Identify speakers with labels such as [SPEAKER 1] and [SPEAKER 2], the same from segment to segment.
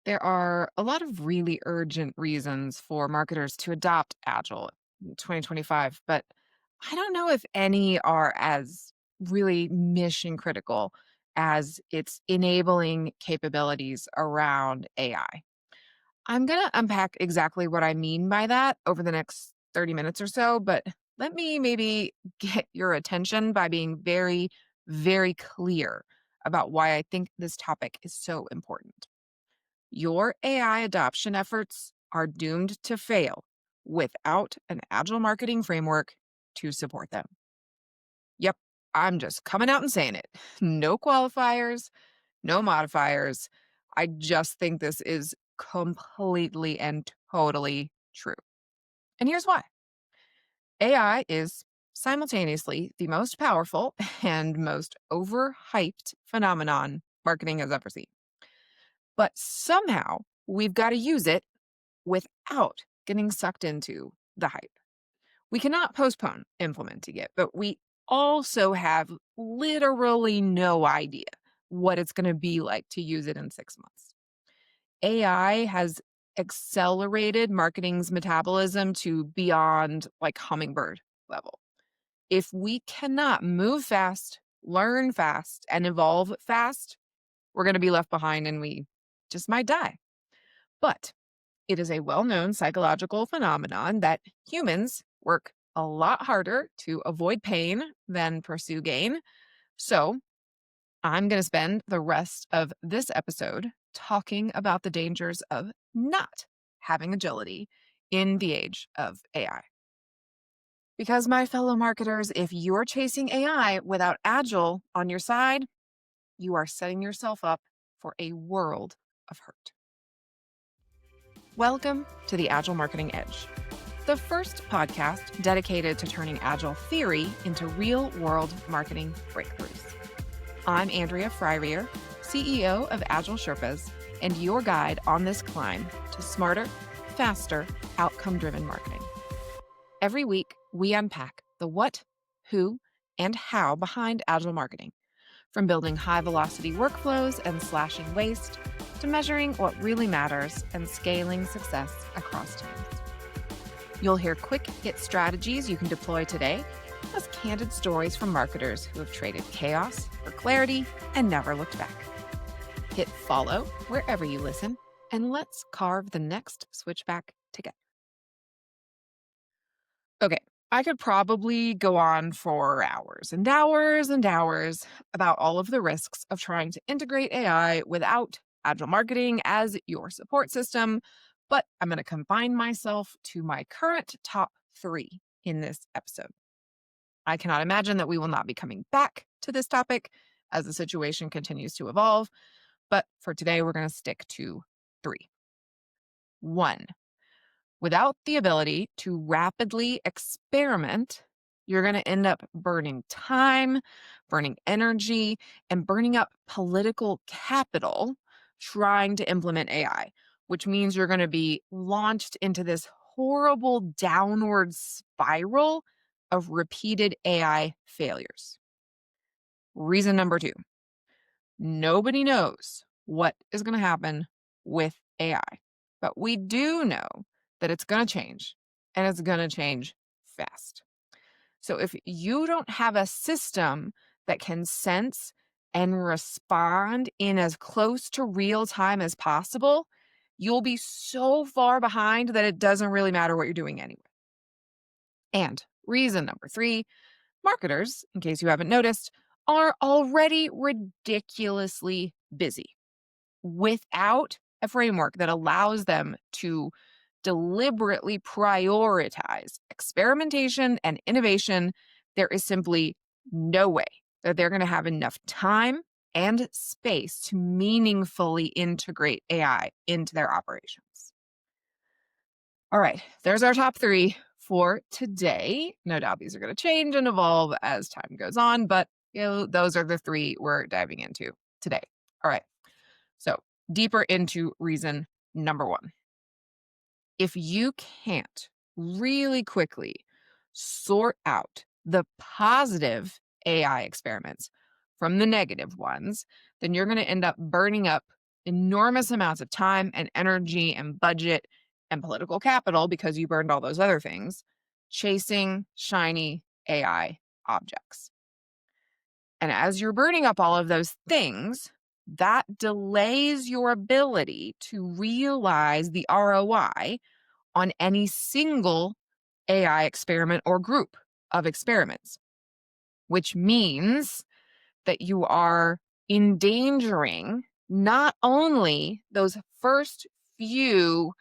[SPEAKER 1] There are a lot of really urgent reasons for marketers to adopt Agile in 2025, but I don't know if any are as really mission critical as its enabling capabilities around AI. I'm going to unpack exactly what I mean by that over the next 30 minutes or so, but let me maybe get your attention by being very, very clear about why I think this topic is so important. Your AI adoption efforts are doomed to fail without an agile marketing framework to support them. Yep, I'm just coming out and saying it. No qualifiers, no modifiers. I just think this is completely and totally true. And here's why. AI is simultaneously the most powerful and most overhyped phenomenon marketing has ever seen. But somehow we've got to use it without getting sucked into the hype. We cannot postpone implementing it, but we also have literally no idea what it's going to be like to use it in 6 months. AI has accelerated marketing's metabolism to beyond like hummingbird level. If we cannot move fast, learn fast, and evolve fast, we're going to be left behind and we just might die. But it is a well known psychological phenomenon that humans work a lot harder to avoid pain than pursue gain. So, I'm going to spend the rest of this episode talking about the dangers of not having agility in the age of AI. Because, my fellow marketers, if you're chasing AI without Agile on your side, you are setting yourself up for a world of hurt. Welcome to the Agile Marketing Edge, the first podcast dedicated to turning Agile theory into real-world marketing breakthroughs. I'm Andrea Fryrear, CEO of AgileSherpas, and your guide on this climb to smarter, faster, outcome-driven marketing. Every week, we unpack the what, who, and how behind Agile marketing, from building high-velocity workflows and slashing waste to measuring what really matters and scaling success across teams. You'll hear quick hit strategies you can deploy today, plus candid stories from marketers who have traded chaos for clarity and never looked back. Hit follow wherever you listen, and let's carve the next switchback together. Okay, I could probably go on for hours and hours and hours about all of the risks of trying to integrate AI without Agile marketing as your support system, but I'm going to confine myself to my current top 3 in this episode. I cannot imagine that we will not be coming back to this topic as the situation continues to evolve, but for today, we're going to stick to 3. 1. Without the ability to rapidly experiment, you're going to end up burning time, burning energy, and burning up political capital trying to implement AI, which means you're going to be launched into this horrible downward spiral of repeated AI failures. Reason number 2, nobody knows what is going to happen with AI, but we do know that it's going to change, and it's going to change fast. So if you don't have a system that can sense and respond in as close to real time as possible, you'll be so far behind that it doesn't really matter what you're doing anyway. And reason number 3, marketers, in case you haven't noticed, are already ridiculously busy without a framework that allows them to deliberately prioritize experimentation and innovation. There is simply no way that they're going to have enough time and space to meaningfully integrate AI into their operations. All right, there's our top 3 for today. No doubt these are going to change and evolve as time goes on, but those are the 3 we're diving into today. All right, so deeper into reason number 1. If you can't really quickly sort out the positive AI experiments from the negative ones, then you're going to end up burning up enormous amounts of time and energy and budget and political capital because you burned all those other things chasing shiny AI objects. And as you're burning up all of those things, that delays your ability to realize the ROI on any single AI experiment or group of experiments, which means that you are endangering not only those first few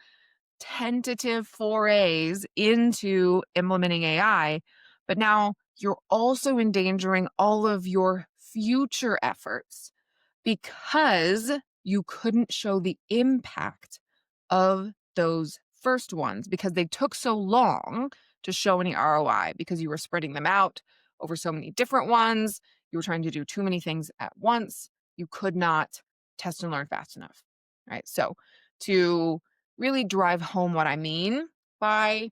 [SPEAKER 1] tentative forays into implementing AI, but now you're also endangering all of your future efforts because you couldn't show the impact of those first ones because they took so long to show any ROI because you were spreading them out over so many different ones. You were trying to do too many things at once. You could not test and learn fast enough, right? So to really drive home what I mean by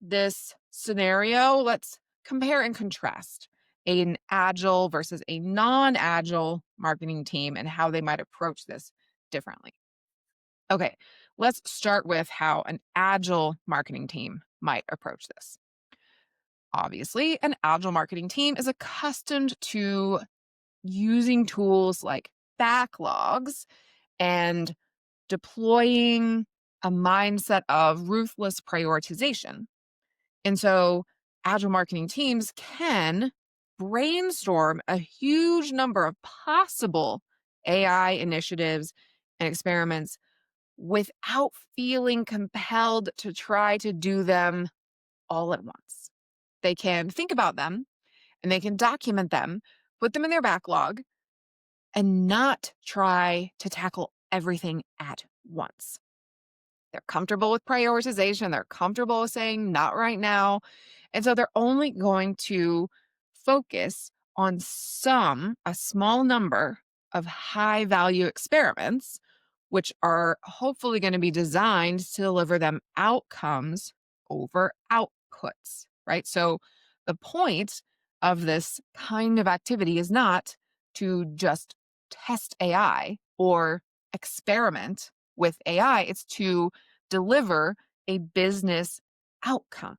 [SPEAKER 1] this scenario, let's compare and contrast an agile versus a non-agile marketing team and how they might approach this differently. Okay, let's start with how an agile marketing team might approach this. Obviously, an agile marketing team is accustomed to using tools like backlogs and deploying a mindset of ruthless prioritization. And so agile marketing teams can brainstorm a huge number of possible AI initiatives and experiments without feeling compelled to try to do them all at once. They can think about them and they can document them, put them in their backlog, and not try to tackle everything at once. They're comfortable with prioritization. They're comfortable with saying, not right now. And so they're only going to focus on a small number of high value experiments, which are hopefully going to be designed to deliver them outcomes over outputs, right? So the point of this kind of activity is not to just test AI or experiment with AI, it's to deliver a business outcome.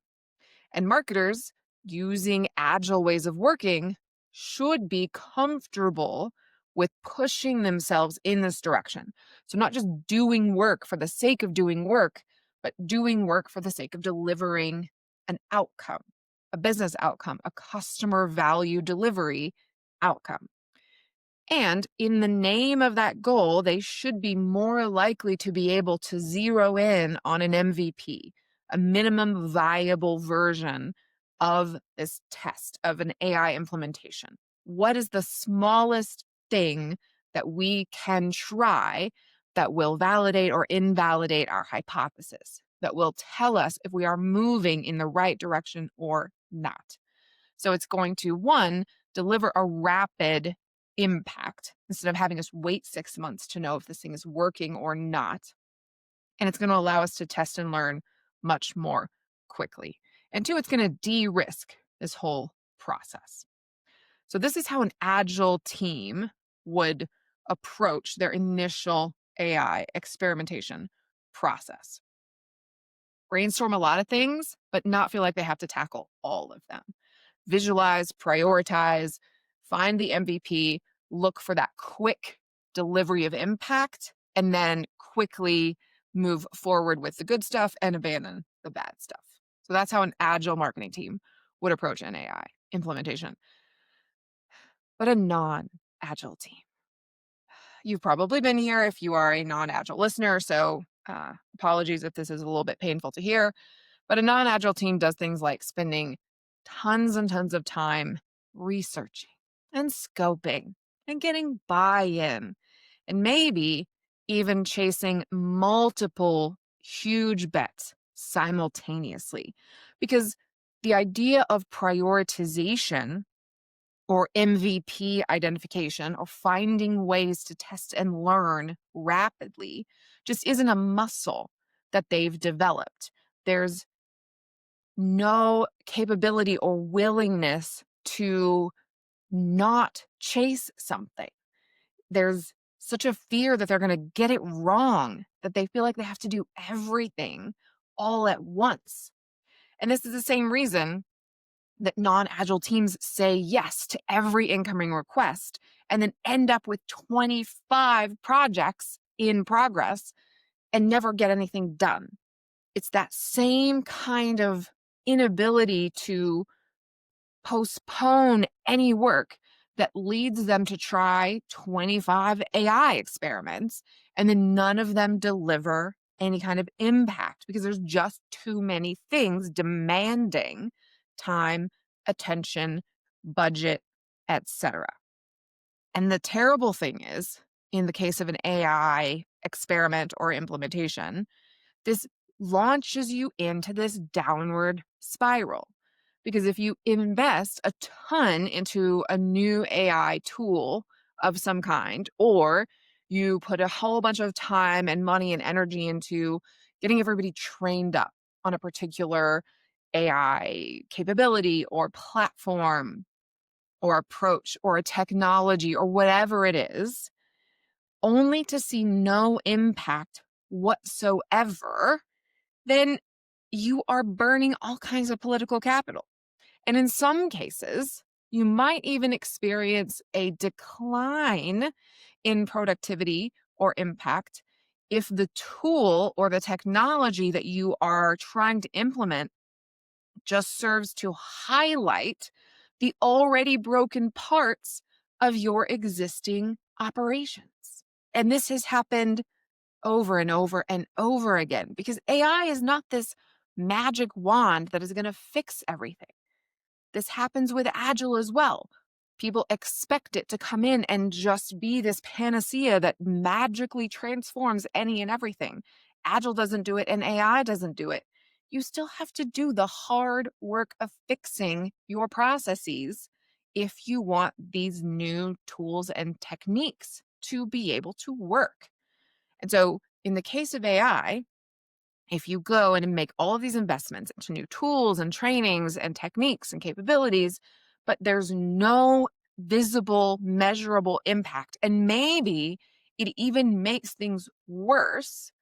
[SPEAKER 1] And marketers using agile ways of working should be comfortable with pushing themselves in this direction. So, not just doing work for the sake of doing work, but doing work for the sake of delivering an outcome, a business outcome, a customer value delivery outcome. And in the name of that goal, they should be more likely to be able to zero in on an MVP, a minimum viable version of this test of an AI implementation. What is the smallest thing that we can try that will validate or invalidate our hypothesis, that will tell us if we are moving in the right direction or not? So it's going to, one, deliver a rapid impact instead of having us wait 6 months to know if this thing is working or not. And it's going to allow us to test and learn much more quickly. And two, it's going to de-risk this whole process. So this is how an agile team would approach their initial AI experimentation process. Brainstorm a lot of things, but not feel like they have to tackle all of them. Visualize, prioritize, find the MVP, look for that quick delivery of impact, and then quickly move forward with the good stuff and abandon the bad stuff. So that's how an agile marketing team would approach an AI implementation. But a non-agile team. You've probably been here if you are a non-agile listener, so apologies if this is a little bit painful to hear. But a non-agile team does things like spending tons and tons of time researching and scoping and getting buy-in and maybe even chasing multiple huge bets simultaneously. Because the idea of prioritization or MVP identification or finding ways to test and learn rapidly just isn't a muscle that they've developed. There's no capability or willingness to not chase something. There's such a fear that they're going to get it wrong, that they feel like they have to do everything all at once. And this is the same reason that non-Agile teams say yes to every incoming request and then end up with 25 projects in progress and never get anything done. It's that same kind of inability to postpone any work that leads them to try 25 AI experiments, and then none of them deliver any kind of impact because there's just too many things demanding time, attention, budget, etc. And the terrible thing is, in the case of an AI experiment or implementation, this launches you into this downward spiral. Because if you invest a ton into a new AI tool of some kind, or you put a whole bunch of time and money and energy into getting everybody trained up on a particular AI capability or platform or approach or a technology or whatever it is, only to see no impact whatsoever, then you are burning all kinds of political capital. And in some cases, you might even experience a decline in productivity or impact if the tool or the technology that you are trying to implement just serves to highlight the already broken parts of your existing operations. And this has happened over and over and over again because AI is not this magic wand that is going to fix everything. This happens with Agile as well. People expect it to come in and just be this panacea that magically transforms any and everything. Agile doesn't do it and AI doesn't do it. You still have to do the hard work of fixing your processes if you want these new tools and techniques to be able to work. And so, in the case of AI, if you go and make all of these investments into new tools and trainings and techniques and capabilities, but there's no visible, measurable impact, and maybe it even makes things worse,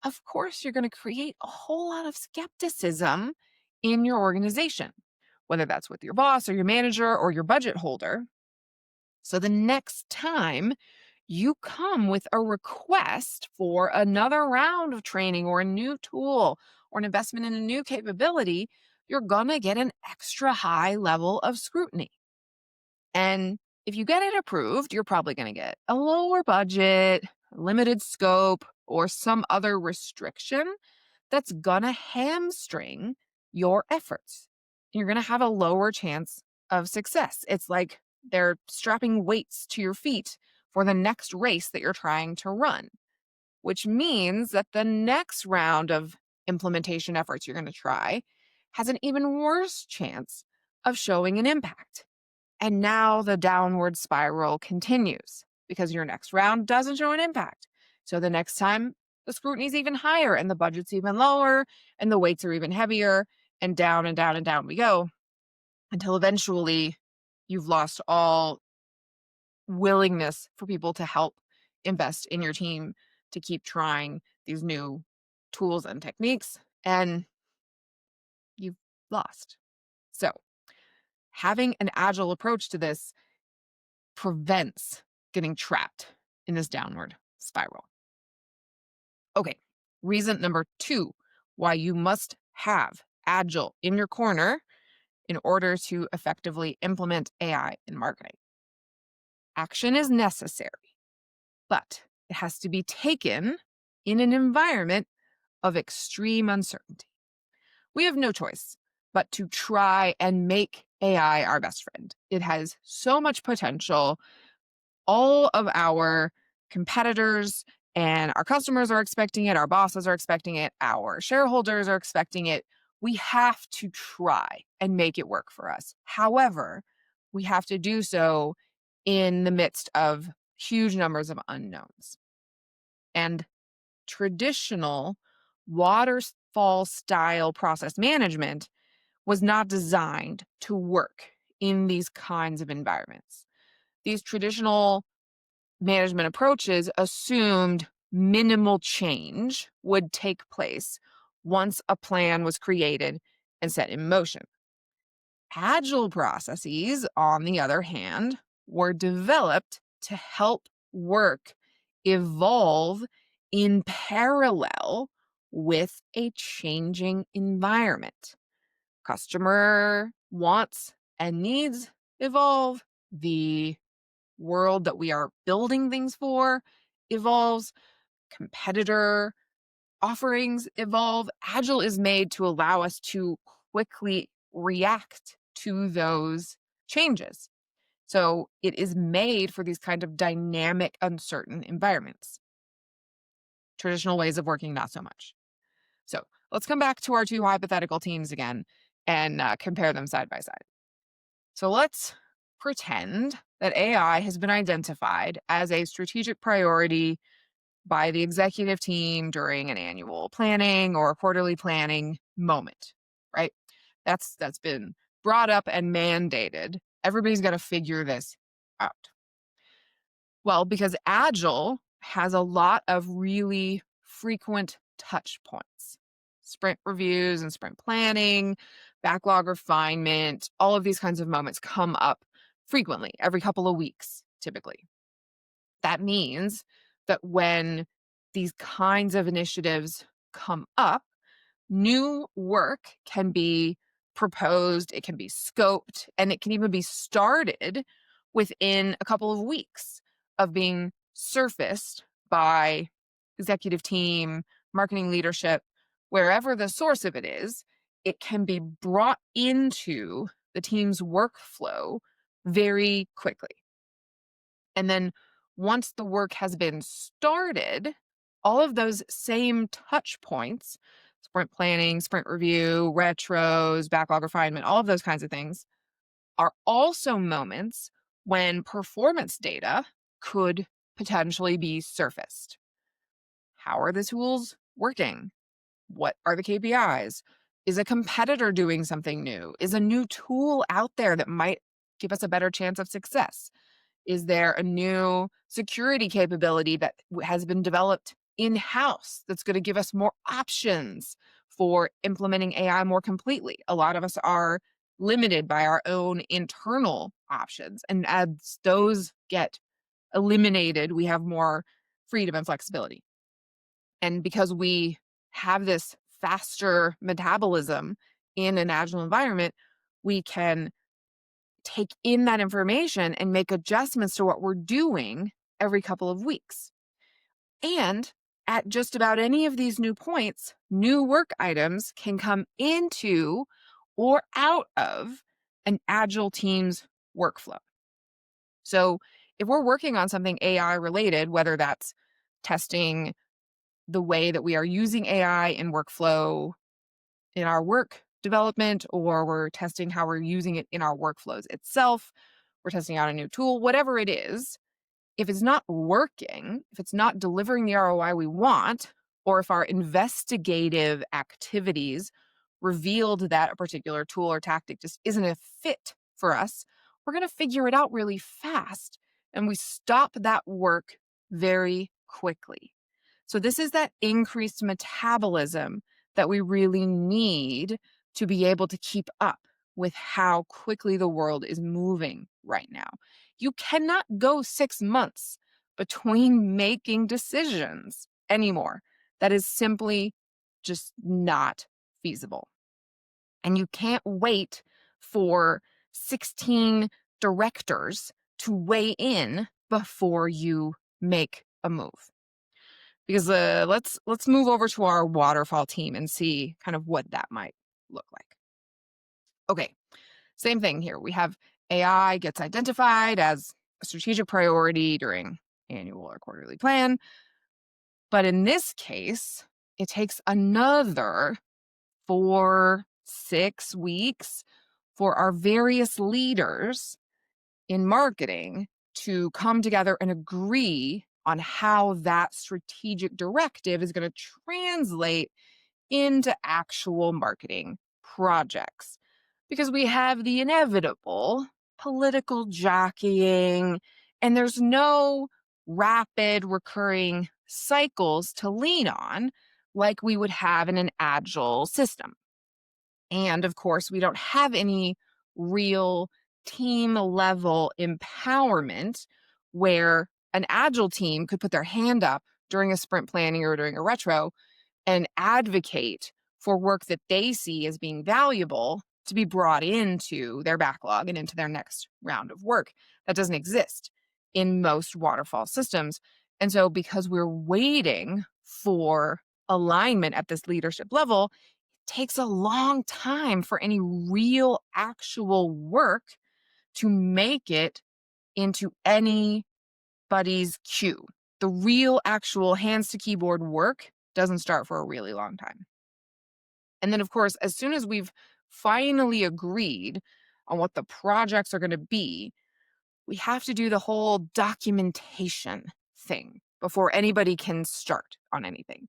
[SPEAKER 1] of course, you're going to create a whole lot of skepticism in your organization, whether that's with your boss or your manager or your budget holder. So the next time you come with a request for another round of training or a new tool or an investment in a new capability, you're going to get an extra high level of scrutiny. And if you get it approved, you're probably going to get a lower budget, limited scope, or some other restriction that's going to hamstring your efforts. You're going to have a lower chance of success. It's like they're strapping weights to your feet for the next race that you're trying to run, which means that the next round of implementation efforts you're going to try has an even worse chance of showing an impact. And now the downward spiral continues because your next round doesn't show an impact. So the next time, the scrutiny is even higher and the budget's even lower and the weights are even heavier, and down and down and down we go until eventually you've lost all willingness for people to help invest in your team to keep trying these new tools and techniques, and you've lost. So having an agile approach to this prevents getting trapped in this downward spiral. Okay, reason number 2 why you must have Agile in your corner in order to effectively implement AI in marketing. Action is necessary, but it has to be taken in an environment of extreme uncertainty. We have no choice but to try and make AI our best friend. It has so much potential. All of our competitors and our customers are expecting it, our bosses are expecting it, our shareholders are expecting it. We have to try and make it work for us. However, we have to do so in the midst of huge numbers of unknowns. And traditional waterfall style process management was not designed to work in these kinds of environments. These traditional management approaches assumed minimal change would take place once a plan was created and set in motion. Agile processes, on the other hand, were developed to help work evolve in parallel with a changing environment. Customer wants and needs evolve. The world that we are building things for evolves. Competitor offerings evolve. Agile is made to allow us to quickly react to those changes. So it is made for these kind of dynamic, uncertain environments. Traditional ways of working, not so much. So let's come back to our two hypothetical teams again and compare them side by side. So let's pretend that AI has been identified as a strategic priority by the executive team during an annual planning or quarterly planning moment, right? That's been brought up and mandated. Everybody's got to figure this out. Well, because Agile has a lot of really frequent touch points. Sprint reviews and sprint planning, backlog refinement, all of these kinds of moments come up frequently, every couple of weeks, typically. That means that when these kinds of initiatives come up, new work can be proposed, it can be scoped, and it can even be started within a couple of weeks of being surfaced by executive team, marketing leadership, wherever the source of it is, it can be brought into the team's workflow very quickly. And then once the work has been started, all of those same touch points, sprint planning, sprint review, retros, backlog refinement, all of those kinds of things are also moments when performance data could potentially be surfaced. How are the tools working? What are the KPIs? Is a competitor doing something new? Is a new tool out there that might give us a better chance of success? Is there a new security capability that has been developed in-house that's going to give us more options for implementing AI more completely? A lot of us are limited by our own internal options. And as those get eliminated, we have more freedom and flexibility. And because we have this faster metabolism in an agile environment, we can take in that information and make adjustments to what we're doing every couple of weeks. And at just about any of these new points, new work items can come into or out of an agile team's workflow. So if we're working on something AI related, whether that's testing the way that we are using AI in workflow in our work development, or we're testing how we're using it in our workflows itself, we're testing out a new tool, whatever it is, if it's not working, if it's not delivering the ROI we want, or if our investigative activities revealed that a particular tool or tactic just isn't a fit for us, we're going to figure it out really fast. And we stop that work very quickly. So, this is that increased metabolism that we really need to be able to keep up with how quickly the world is moving right now. You cannot go 6 months between making decisions anymore. That is simply just not feasible. And you can't wait for 16 directors to weigh in before you make a move. Because let's move over to our waterfall team and see kind of what that might look like. Okay, same thing here. We have AI gets identified as a strategic priority during annual or quarterly plan. But in this case, it takes another 4-6 weeks for our various leaders in marketing to come together and agree on how that strategic directive is going to translate into actual marketing projects. Because we have the inevitable political jockeying, and there's no rapid recurring cycles to lean on, like we would have in an agile system. And of course, we don't have any real team level empowerment where an agile team could put their hand up during a sprint planning or during a retro and advocate for work that they see as being valuable to be brought into their backlog and into their next round of work. That doesn't exist in most waterfall systems. And so, because we're waiting for alignment at this leadership level, it takes a long time for any real actual work to make it into anybody's queue. The real actual hands to keyboard work doesn't start for a really long time. And then, of course, as soon as we've finally agreed on what the projects are going to be, we have to do the whole documentation thing before anybody can start on anything.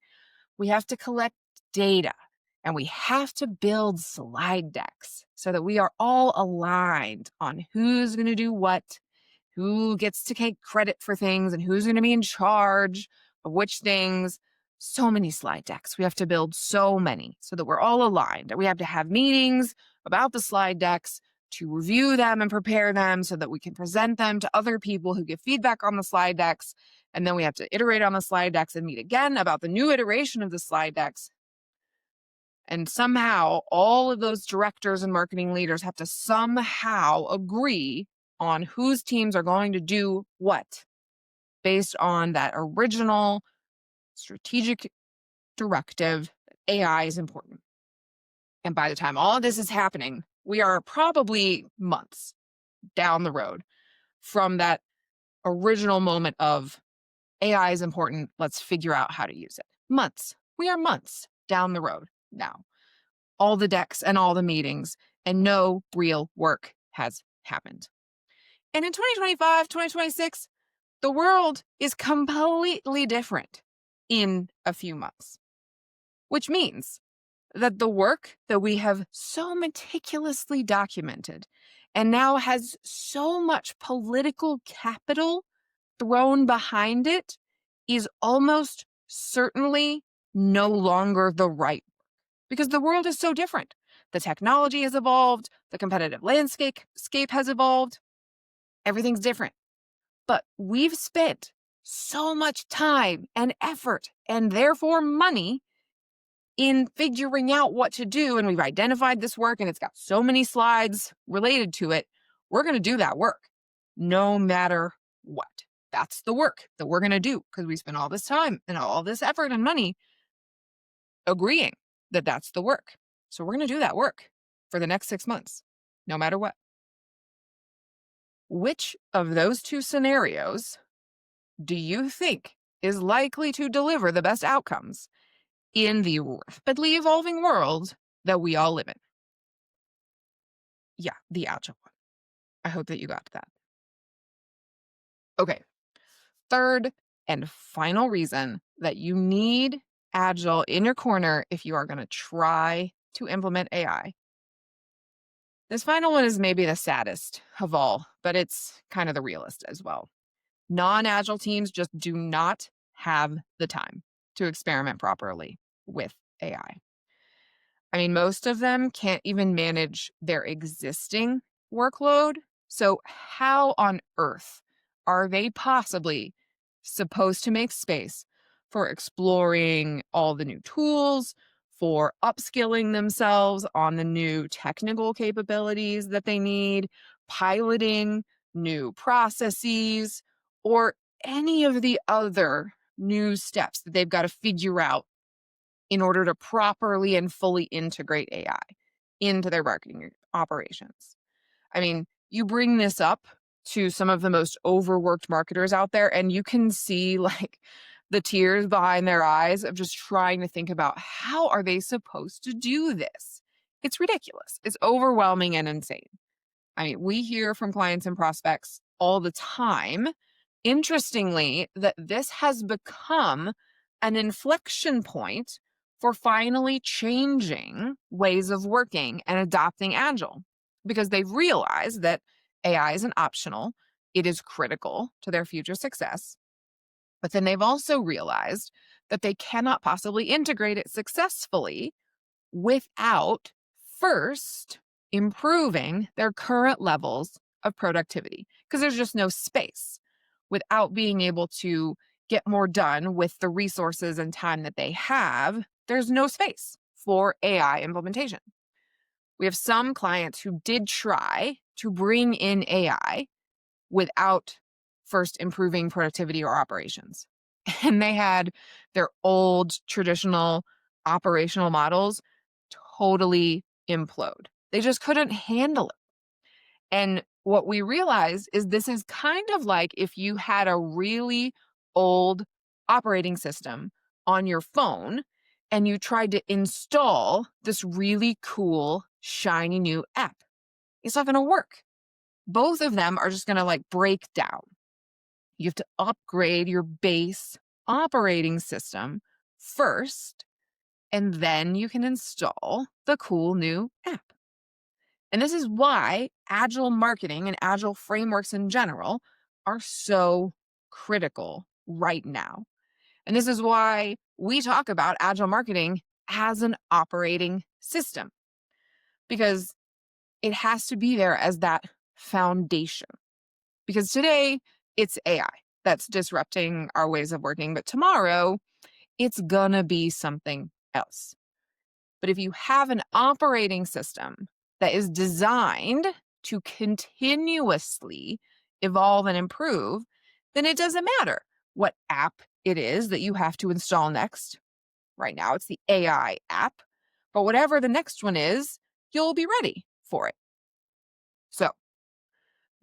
[SPEAKER 1] We have to collect data and we have to build slide decks so that we are all aligned on who's going to do what, who gets to take credit for things, and who's going to be in charge of which things. So many slide decks. We have to build so many so that we're all aligned. We have to have meetings about the slide decks to review them and prepare them so that we can present them to other people who give feedback on the slide decks. And then we have to iterate on the slide decks and meet again about the new iteration of the slide decks. And somehow all of those directors and marketing leaders have to somehow agree on whose teams are going to do what based on that original strategic directive that AI is important. And by the time all of this is happening, we are probably months down the road from that original moment of AI is important. Let's figure out how to use it. Months. We are months down the road now. All the decks and all the meetings, and no real work has happened. And in 2025, 2026, the world is completely different in a few months, which means that the work that we have so meticulously documented and now has so much political capital thrown behind it is almost certainly no longer the right, because the world is so different. The technology has evolved, the competitive landscape has evolved, everything's different. But we've spent so much time and effort and therefore money in figuring out what to do. And we've identified this work and it's got so many slides related to it. We're going to do that work no matter what. That's the work that we're going to do because we spent all this time and all this effort and money agreeing that that's the work. So we're going to do that work for the next 6 months, no matter what. Which of those two scenarios do you think is likely to deliver the best outcomes in the rapidly evolving world that we all live in? Yeah, the Agile one. I hope that you got that. Okay. Third and final reason that you need Agile in your corner if you are going to try to implement AI. This final one is maybe the saddest of all, but it's kind of the realest as well. Non-Agile teams just do not have the time to experiment properly with AI. I mean, most of them can't even manage their existing workload. So how on earth are they possibly supposed to make space for exploring all the new tools, for upskilling themselves on the new technical capabilities that they need, piloting new processes, or any of the other new steps that they've got to figure out in order to properly and fully integrate AI into their marketing operations? I mean, you bring this up to some of the most overworked marketers out there, and you can see like the tears behind their eyes of just trying to think about how are they supposed to do this? It's ridiculous. It's overwhelming and insane. I mean, we hear from clients and prospects all the time, interestingly, that this has become an inflection point for finally changing ways of working and adopting Agile, because they've realized that AI isn't optional. It is critical to their future success. But then they've also realized that they cannot possibly integrate it successfully without first improving their current levels of productivity, because there's just no space. Without being able to get more done with the resources and time that they have, there's no space for AI implementation. We have some clients who did try to bring in AI without first improving productivity or operations. And they had their old traditional operational models totally implode. They just couldn't handle it. And what we realized is this is kind of like if you had a really old operating system on your phone and you tried to install this really cool, shiny new app. It's not going to work. Both of them are just going to break down. You have to upgrade your base operating system first, and then you can install the cool new app. And this is why Agile marketing and Agile frameworks in general are so critical right now. And this is why we talk about Agile marketing as an operating system, because it has to be there as that foundation. Because today it's AI that's disrupting our ways of working, but tomorrow it's gonna be something else. But if you have an operating system that is designed to continuously evolve and improve, then it doesn't matter what app it is that you have to install next. Right now, it's the AI app, but whatever the next one is, you'll be ready for it. So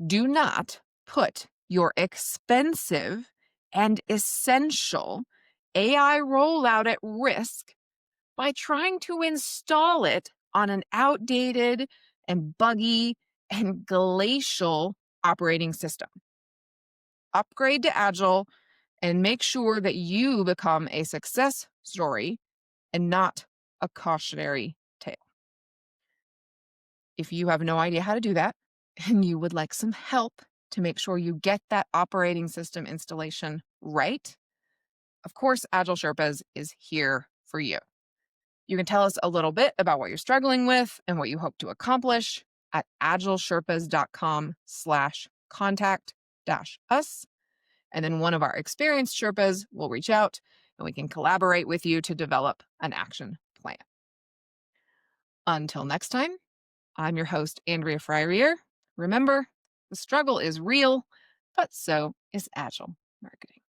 [SPEAKER 1] do not put your expensive and essential AI rollout at risk by trying to install it on an outdated and buggy and glacial operating system. Upgrade to Agile and make sure that you become a success story and not a cautionary tale. If you have no idea how to do that and you would like some help to make sure you get that operating system installation right, of course, AgileSherpas is here for you. You can tell us a little bit about what you're struggling with and what you hope to accomplish at AgileSherpas.com/contact-us. And then one of our experienced Sherpas will reach out and we can collaborate with you to develop an action plan. Until next time, I'm your host, Andrea Fryrear. Remember, the struggle is real, but so is Agile marketing.